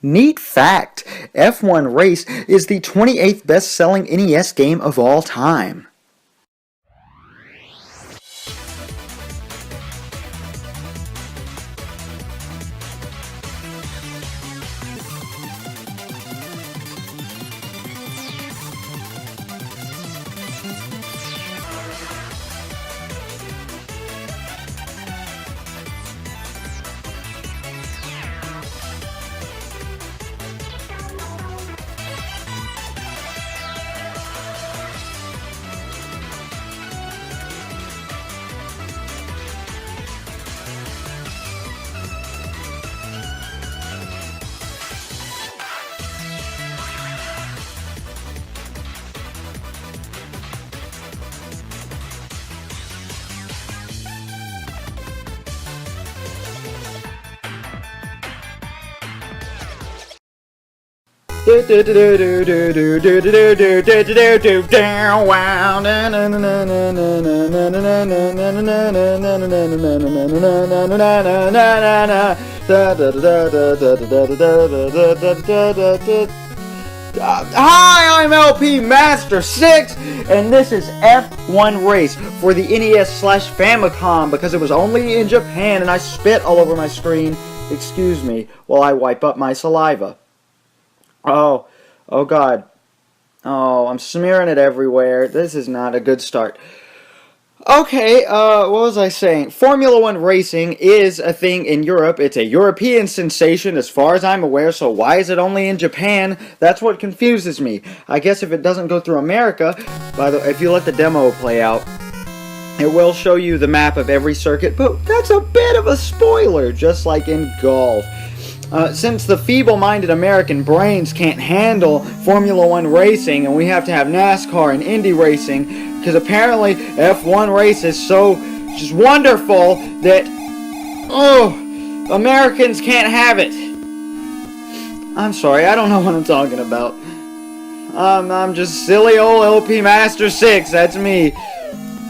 Neat fact, F-1 Race is the 28th best-selling NES game of all time. Hi, I'm LP Master 6, and this is F-1 Race for the NES/Famicom because it was only in Japan and I spit all over my screen. Excuse me while I wipe up my saliva. Oh God. Oh, I'm smearing it everywhere. This is not a good start. Okay, what was I saying? Formula One racing is a thing in Europe. It's a European sensation as far as I'm aware, so why is it only in Japan? That's what confuses me. I guess if it doesn't go through America, if you let the demo play out, it will show you the map of every circuit, but that's a bit of a spoiler, just like in golf. Since the feeble-minded American brains can't handle Formula One racing, and we have to have NASCAR and Indy racing, because apparently F1 race is so just wonderful that, Americans can't have it. I'm sorry, I don't know what I'm talking about. I'm just silly old LP Master 6, that's me.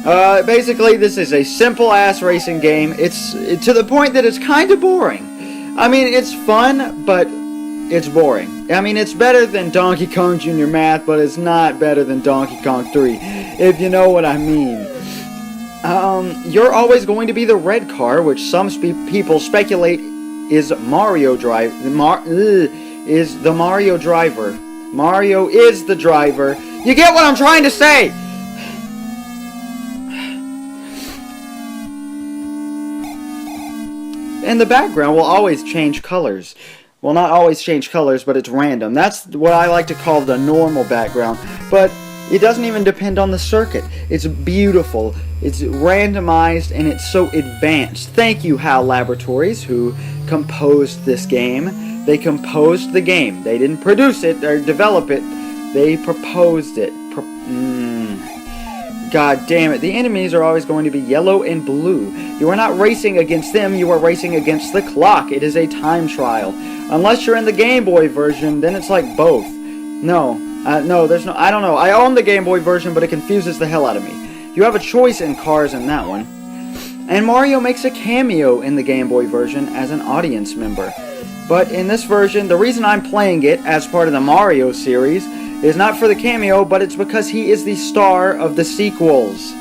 Basically, this is a simple-ass racing game. It's to the point that it's kind of boring. I mean, it's fun, but it's boring. I mean, it's better than Donkey Kong Jr. Math, but it's not better than Donkey Kong 3, if you know what I mean. You're always going to be the red car, which some people speculate is Mario is the Mario driver. Mario is the driver. You get what I'm trying to say? And the background will always change colors. Well, not always change colors, but it's random. That's what I like to call the normal background. But it doesn't even depend on the circuit. It's beautiful. It's randomized, and it's so advanced. Thank you, HAL Laboratories, who composed this game. They composed the game. They didn't produce it or develop it. They proposed it. God damn it. The enemies are always going to be yellow and blue. You are not racing against them, you are racing against the clock. It is a time trial. Unless you're in the Game Boy version, then it's like both. No, there's no, I don't know. I own the Game Boy version, but it confuses the hell out of me. You have a choice in cars in that one. And Mario makes a cameo in the Game Boy version as an audience member. But in this version, the reason I'm playing it as part of the Mario series is not for the cameo, but it's because he is the star of the sequels.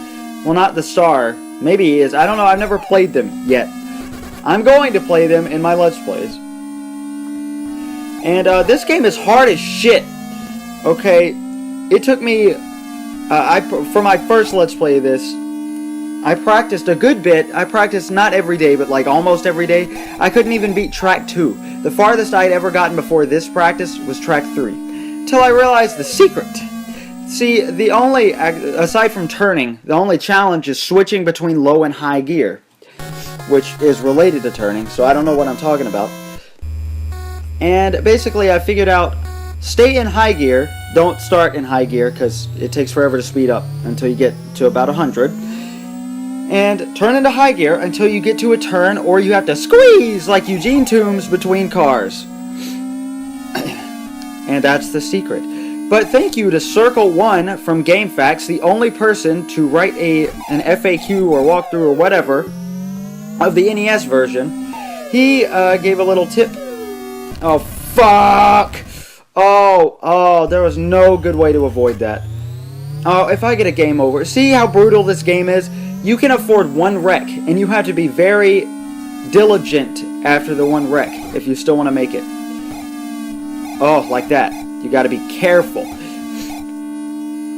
Well, not the star. Maybe he is. I don't know. I've never played them yet. I'm going to play them in my Let's Plays. And this game is hard as shit. Okay, it took me... for my first Let's Play of this, I practiced a good bit. I practiced not every day, but like almost every day. I couldn't even beat track 2. The farthest I'd ever gotten before this practice was track 3. Till I realized the secret. See, the only, aside from turning, the only challenge is switching between low and high gear, which is related to turning, so I don't know what I'm talking about. And basically I figured out, stay in high gear, don't start in high gear, because it takes forever to speed up until you get to about 100. And turn into high gear until you get to a turn, or you have to squeeze like Eugene Toombs between cars. And that's the secret. But thank you to Circle1 from GameFAQs, the only person to write an FAQ or walkthrough or whatever of the NES version. He gave a little tip. Oh, Fuck! Oh, there was no good way to avoid that. Oh, if I get a game over. See how brutal this game is? You can afford one wreck, and you have to be very diligent after the one wreck if you still want to make it. Oh, like that. You got to be careful.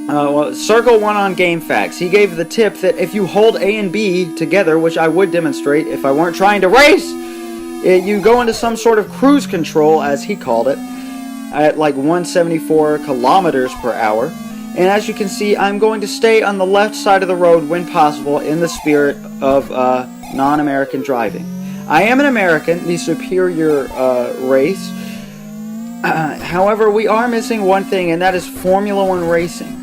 Well, Circle 1 on Game Facts. He gave the tip that if you hold A and B together, which I would demonstrate if I weren't trying to race, you go into some sort of cruise control, as he called it, at like 174 kilometers per hour. And as you can see, I'm going to stay on the left side of the road when possible in the spirit of non-American driving. I am an American, the superior race. However, we are missing one thing, and that is Formula 1 racing.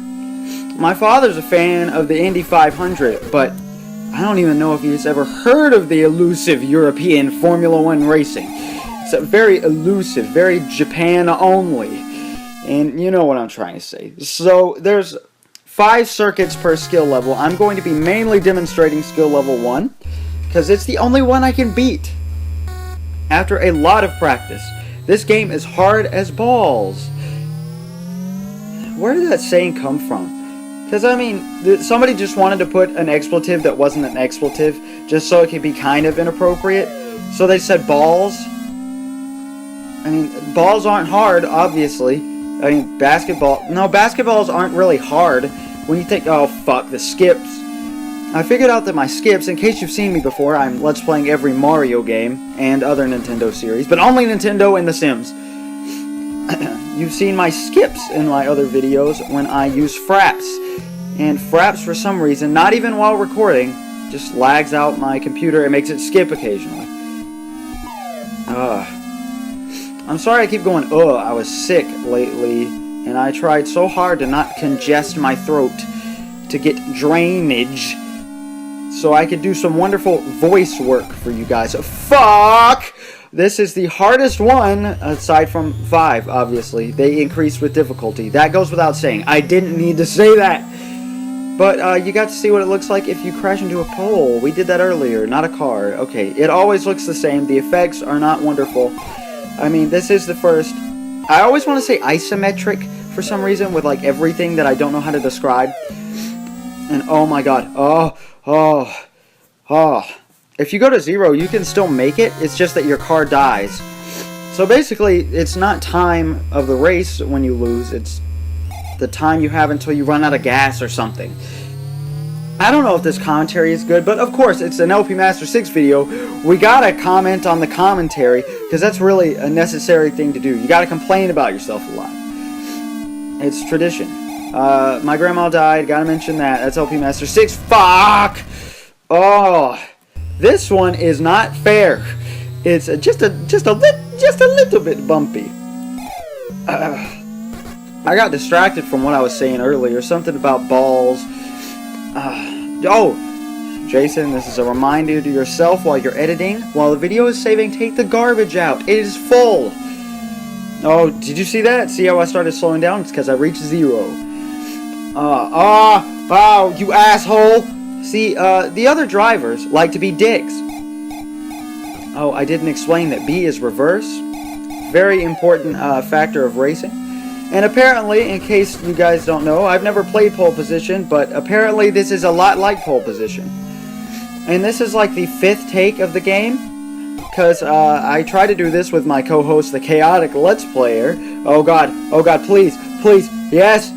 My father's a fan of the Indy 500, but I don't even know if he's ever heard of the elusive European Formula 1 racing. It's very elusive, very Japan only. And you know what I'm trying to say. So there's 5 circuits per skill level. I'm going to be mainly demonstrating skill level 1, because it's the only one I can beat after a lot of practice. This game is hard as balls. Where did that saying come from? Because, I mean, somebody just wanted to put an expletive that wasn't an expletive, just so it could be kind of inappropriate. So they said balls. I mean, balls aren't hard, obviously. I mean, basketball... No, basketballs aren't really hard. When you think, oh, fuck, the skips. I figured out that my skips, in case you've seen me before, I'm Let's Playing every Mario game and other Nintendo series, but only Nintendo and The Sims. You've seen my skips in my other videos when I use fraps. And fraps, for some reason, not even while recording, just lags out my computer and makes it skip occasionally. I'm sorry I keep going, I was sick lately, and I tried so hard to not congest my throat to get drainage so I could do some wonderful voice work for you guys. Fuck! This is the hardest one, aside from 5, obviously. They increase with difficulty. That goes without saying. I didn't need to say that. But you got to see what it looks like if you crash into a pole. We did that earlier, not a car. Okay, it always looks the same. The effects are not wonderful. I mean, this is the first... I always want to say isometric for some reason with, like, everything that I don't know how to describe. And, oh my god. If you go to 0, you can still make it. It's just that your car dies. So basically, it's not time of the race when you lose. It's the time you have until you run out of gas or something. I don't know if this commentary is good, but of course, it's an LP Master 6 video. We gotta comment on the commentary, because that's really a necessary thing to do. You gotta complain about yourself a lot. It's tradition. My grandma died, gotta mention that. That's LP Master 6. Fuck! Oh, this one is not fair. It's just a little bit bumpy. I got distracted from what I was saying earlier. Something about balls. Jason, this is a reminder to yourself while you're editing. While the video is saving, take the garbage out. It is full. Oh, did you see that? See how I started slowing down? It's because I reached 0. Oh, you asshole. See, the other drivers like to be dicks. Oh, I didn't explain that B is reverse. Very important factor of racing. And apparently, in case you guys don't know, I've never played pole position, but apparently this is a lot like pole position. And this is like the 5th take of the game, because I try to do this with my co-host, the Chaotic Let's Player. Oh god, please, yes!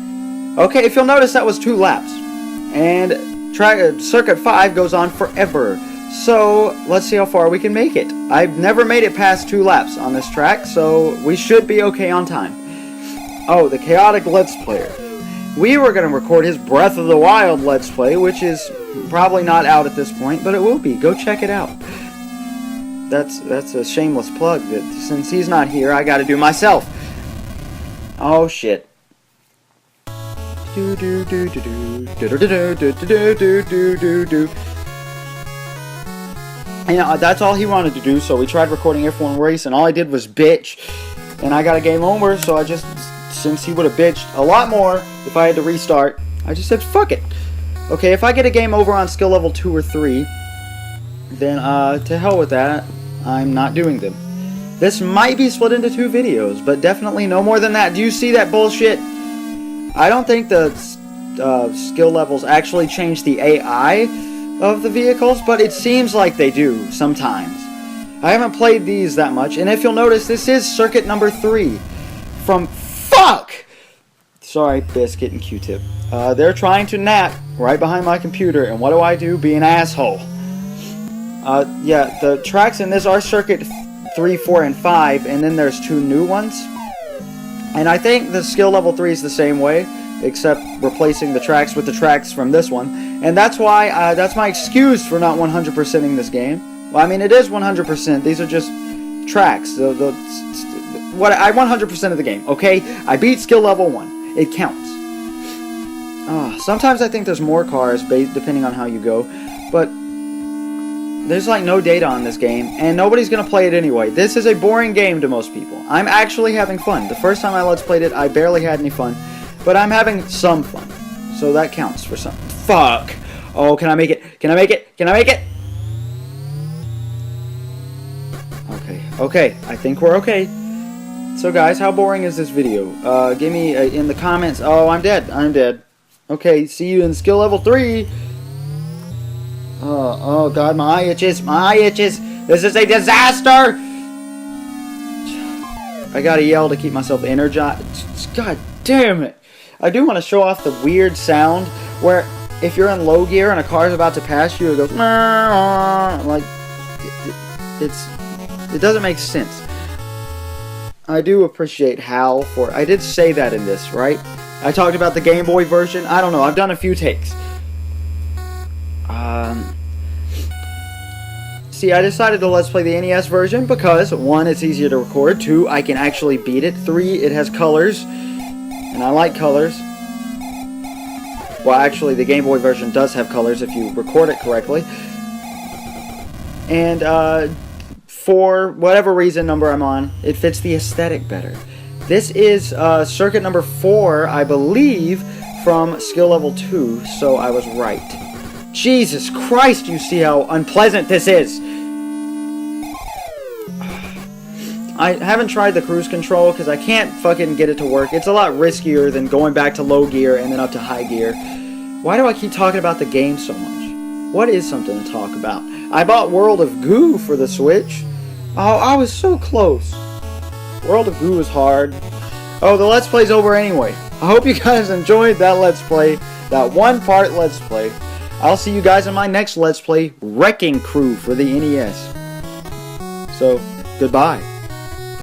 Okay, if you'll notice, that was 2 laps. And Circuit 5 goes on forever. So, let's see how far we can make it. I've never made it past 2 laps on this track, so we should be okay on time. Oh, the Chaotic Let's Player. We were going to record his Breath of the Wild Let's Play, which is probably not out at this point, but it will be. Go check it out. That's a shameless plug that since he's not here, I got to do myself. Oh shit. You know, that's all he wanted to do, so we tried recording F-1 Race, and all I did was bitch. And I got a game over, so I just... Since he would have bitched a lot more if I had to restart, I just said, fuck it. Okay, if I get a game over on skill level 2 or 3, then to hell with that. I'm not doing them. This might be split into 2 videos, but definitely no more than that. Do you see that bullshit? I don't think the skill levels actually change the AI of the vehicles, but it seems like they do sometimes. I haven't played these that much, and if you'll notice, this is circuit number 3 from fuck! Sorry, Biscuit and Q-Tip. They're trying to nap right behind my computer, and what do? Be an asshole. Yeah, the tracks in this are circuit 3, 4, and 5, and then there's 2 new ones. And I think the skill level 3 is the same way, except replacing the tracks with the tracks from this one. And that's why, that's my excuse for not 100%ing this game. Well, I mean, it is 100%. These are just tracks. What I 100% of the game, okay? I beat skill level 1. It counts. Sometimes I think there's more cars, depending on how you go. But there's like no data on this game, and nobody's gonna play it anyway. This is a boring game to most people. I'm actually having fun. The first time I Let's Played it, I barely had any fun. But I'm having some fun. So that counts for something. Fuck! Oh, can I make it? Can I make it? Can I make it? Okay, I think we're okay. So guys, how boring is this video? Give me in the comments. Oh, I'm dead. Okay, see you in skill level 3. Oh god, my eye itches. This is a disaster! I gotta yell to keep myself energized. God damn it! I do want to show off the weird sound where if you're in low gear and a car's about to pass you, it goes like it doesn't make sense. I do appreciate HAL for... I did say that in this, right? I talked about the Game Boy version. I don't know. I've done a few takes. See, I decided to Let's Play the NES version because, 1, it's easier to record. 2, I can actually beat it. 3, it has colors. And I like colors. Well, actually, the Game Boy version does have colors if you record it correctly. And, for whatever reason number I'm on, it fits the aesthetic better. This is circuit number 4, I believe, from skill level 2, so I was right. Jesus Christ, you see how unpleasant this is! I haven't tried the cruise control because I can't fucking get it to work. It's a lot riskier than going back to low gear and then up to high gear. Why do I keep talking about the game so much? What is something to talk about? I bought World of Goo for the Switch. Oh, I was so close. World of Goo is hard. Oh, the Let's Play's over anyway. I hope you guys enjoyed that Let's Play. That one part Let's Play. I'll see you guys in my next Let's Play, Wrecking Crew for the NES. So, goodbye.